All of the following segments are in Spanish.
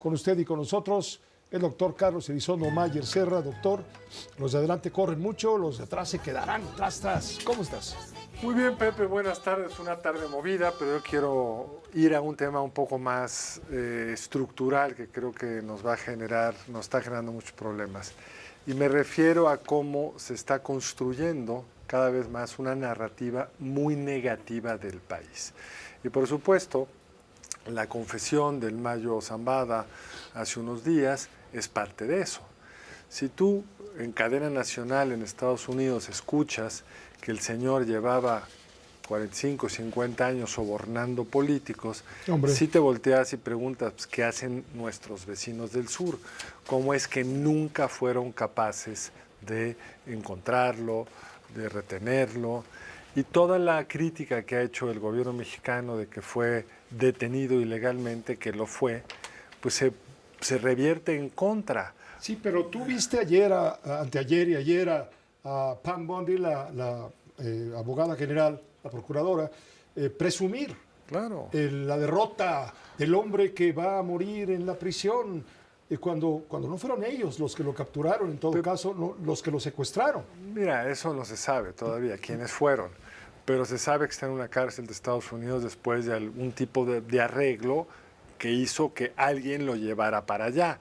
Con usted y con nosotros el doctor Carlos Elizondo Mayer Serra. Doctor, los de adelante corren mucho, los de atrás se quedarán atrás. ¿Cómo estás? Muy bien, Pepe, buenas tardes. Una tarde movida, pero yo quiero ir a un tema un poco más estructural que creo que nos está generando muchos problemas. Y me refiero a cómo se está construyendo cada vez más una narrativa muy negativa del país. Y por supuesto, la confesión del Mayo Zambada hace unos días es parte de eso. Si tú en cadena nacional en Estados Unidos escuchas que el señor llevaba 45, 50 años sobornando políticos, si te volteas y preguntas pues, qué hacen nuestros vecinos del sur, cómo es que nunca fueron capaces de encontrarlo, de retenerlo, y toda la crítica que ha hecho el gobierno mexicano de que fue detenido ilegalmente, que lo fue, pues se revierte en contra. Sí, pero tú viste anteayer y ayer a Pam Bondi, la abogada general, la procuradora, presumir la derrota del hombre que va a morir en la prisión, cuando no fueron ellos los que lo capturaron, en todo caso, no, los que lo secuestraron. Mira, eso no se sabe todavía quiénes fueron, pero se sabe que está en una cárcel de Estados Unidos después de algún tipo de arreglo que hizo que alguien lo llevara para allá.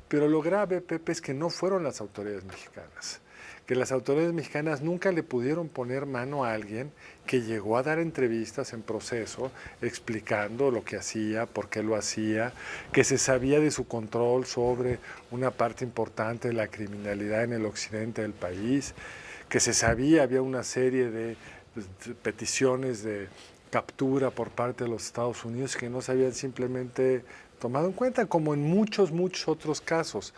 Pero lo grave, Pepe, es que no fueron las autoridades mexicanas. Que las autoridades mexicanas nunca le pudieron poner mano a alguien que llegó a dar entrevistas en proceso explicando lo que hacía, por qué lo hacía, que se sabía de su control sobre una parte importante de la criminalidad en el occidente del país, que se sabía, había una serie de peticiones de captura por parte de los Estados Unidos que no se habían simplemente tomado en cuenta, como en muchos otros casos.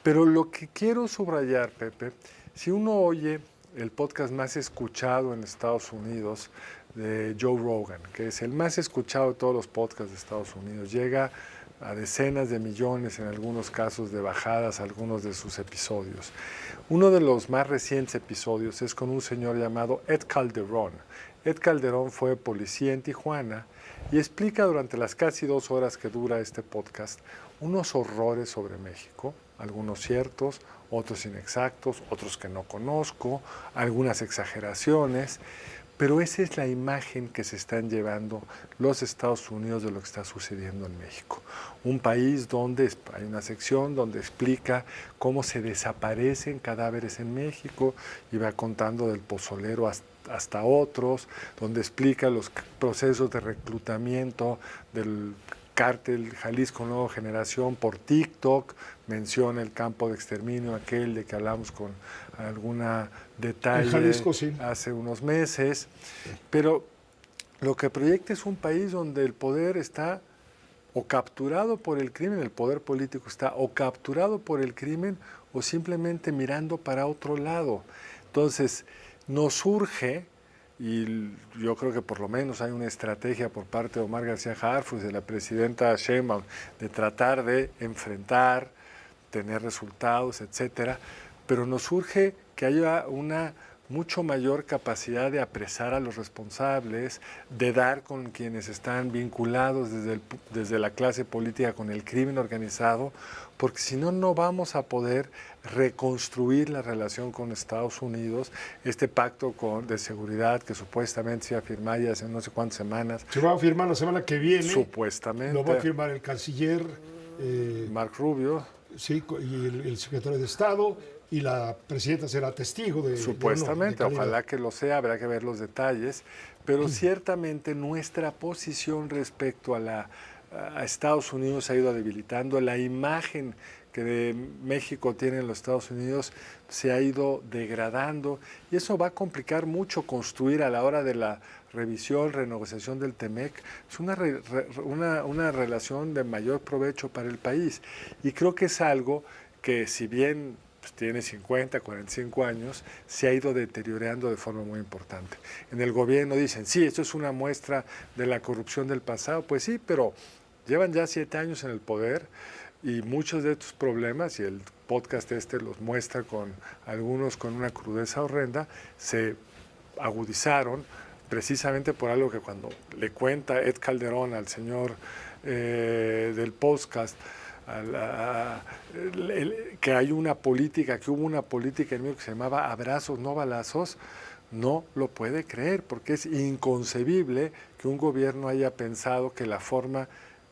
Pero lo que quiero subrayar, Pepe, si uno oye el podcast más escuchado en Estados Unidos de Joe Rogan, que es el más escuchado de todos los podcasts de Estados Unidos, llega a decenas de millones, en algunos casos de bajadas, algunos de sus episodios. Uno de los más recientes episodios es con un señor llamado Ed Calderón. Ed Calderón fue policía en Tijuana y explica durante las casi 2 horas que dura este podcast unos horrores sobre México, algunos ciertos, otros inexactos, otros que no conozco, algunas exageraciones, pero esa es la imagen que se están llevando los Estados Unidos de lo que está sucediendo en México. Un país donde hay una sección donde explica cómo se desaparecen cadáveres en México y va contando del pozolero hasta otros, donde explica los procesos de reclutamiento del cártel Jalisco Nueva Generación por TikTok, menciona el campo de exterminio aquel de que hablamos con alguna detalle Jalisco, sí, hace unos meses, pero lo que proyecta es un país donde el poder está o capturado por el crimen, el poder político está o capturado por el crimen o simplemente mirando para otro lado. Entonces, nos surge, y yo creo que por lo menos hay una estrategia por parte de Omar García Harfuch, de la presidenta Sheinbaum, de tratar de enfrentar, tener resultados, etcétera, pero nos surge que haya una mucho mayor capacidad de apresar a los responsables, de dar con quienes están vinculados desde la clase política con el crimen organizado, porque si no, no vamos a poder reconstruir la relación con Estados Unidos, este pacto de seguridad que supuestamente se iba a firmar ya hace no sé cuántas semanas. Se va a firmar la semana que viene. Supuestamente. Lo va a firmar el canciller Mark Rubio. Sí, y el secretario de Estado, y la presidenta será testigo de... Supuestamente, ojalá que lo sea, habrá que ver los detalles, pero ciertamente nuestra posición respecto a Estados Unidos ha ido debilitando, la imagen que de México tienen los Estados Unidos se ha ido degradando y eso va a complicar mucho construir a la hora de la revisión, renegociación del TEMEC, es una relación de mayor provecho para el país y creo que es algo que si bien tiene 50, 45 años, se ha ido deteriorando de forma muy importante. En el gobierno dicen, sí, esto es una muestra de la corrupción del pasado, pues sí, pero llevan ya 7 años en el poder y muchos de estos problemas, y el podcast los muestra con algunos con una crudeza horrenda, se agudizaron precisamente por algo que cuando le cuenta Ed Calderón al señor del podcast, que hay una política, que hubo una política en México que se llamaba abrazos, no balazos, no lo puede creer, porque es inconcebible que un gobierno haya pensado que la forma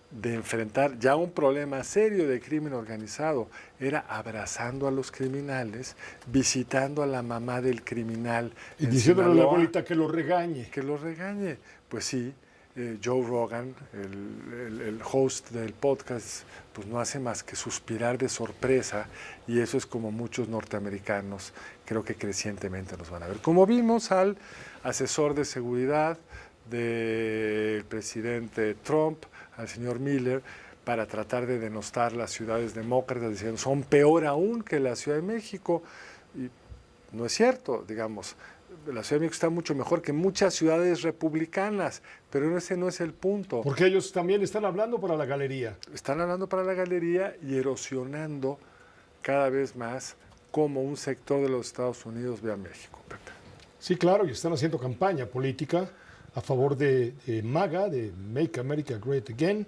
de enfrentar ya un problema serio de crimen organizado era abrazando a los criminales, visitando a la mamá del criminal. Y diciéndole a la abuelita que lo regañe. Que lo regañe. Pues sí, Joe Rogan, el host del podcast, pues no hace más que suspirar de sorpresa, y eso es como muchos norteamericanos creo que crecientemente nos van a ver. Como vimos al asesor de seguridad del presidente Trump, al señor Miller, para tratar de denostar las ciudades demócratas, diciendo son peor aún que la Ciudad de México. Y no es cierto, digamos. La Ciudad de México está mucho mejor que muchas ciudades republicanas, pero ese no es el punto. Porque ellos también están hablando para la galería. Están hablando para la galería y erosionando cada vez más cómo un sector de los Estados Unidos ve a México, Pepe. Sí, claro, y están haciendo campaña política a favor de MAGA, de Make America Great Again,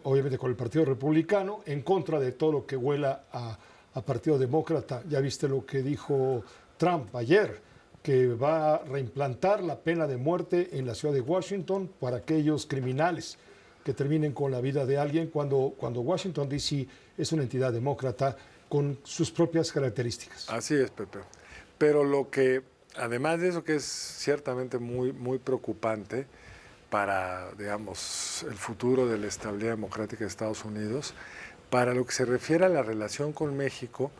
obviamente con el Partido Republicano, en contra de todo lo que huela a Partido Demócrata. Ya viste lo que dijo Trump ayer, que va a reimplantar la pena de muerte en la ciudad de Washington para aquellos criminales que terminen con la vida de alguien, cuando Washington, D.C. es una entidad demócrata con sus propias características. Así es, Pepe. Pero lo que, además de eso, que es ciertamente muy, muy preocupante para, digamos, el futuro de la estabilidad democrática de Estados Unidos, para lo que se refiere a la relación con México,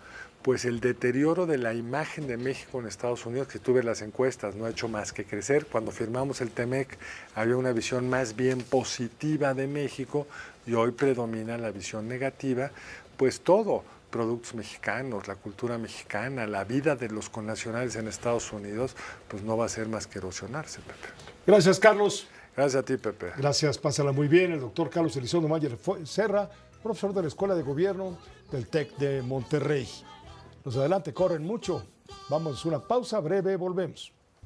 pues el deterioro de la imagen de México en Estados Unidos, que tuve las encuestas, no ha hecho más que crecer. Cuando firmamos el TEMEC había una visión más bien positiva de México y hoy predomina la visión negativa, pues todo, productos mexicanos, la cultura mexicana, la vida de los connacionales en Estados Unidos, pues no va a ser más que erosionarse, Pepe. Gracias, Carlos. Gracias a ti, Pepe. Gracias, pásala muy bien. El doctor Carlos Elizondo Mayer Serra, profesor de la Escuela de Gobierno del TEC de Monterrey. Los adelante corren mucho. Vamos a una pausa breve, volvemos.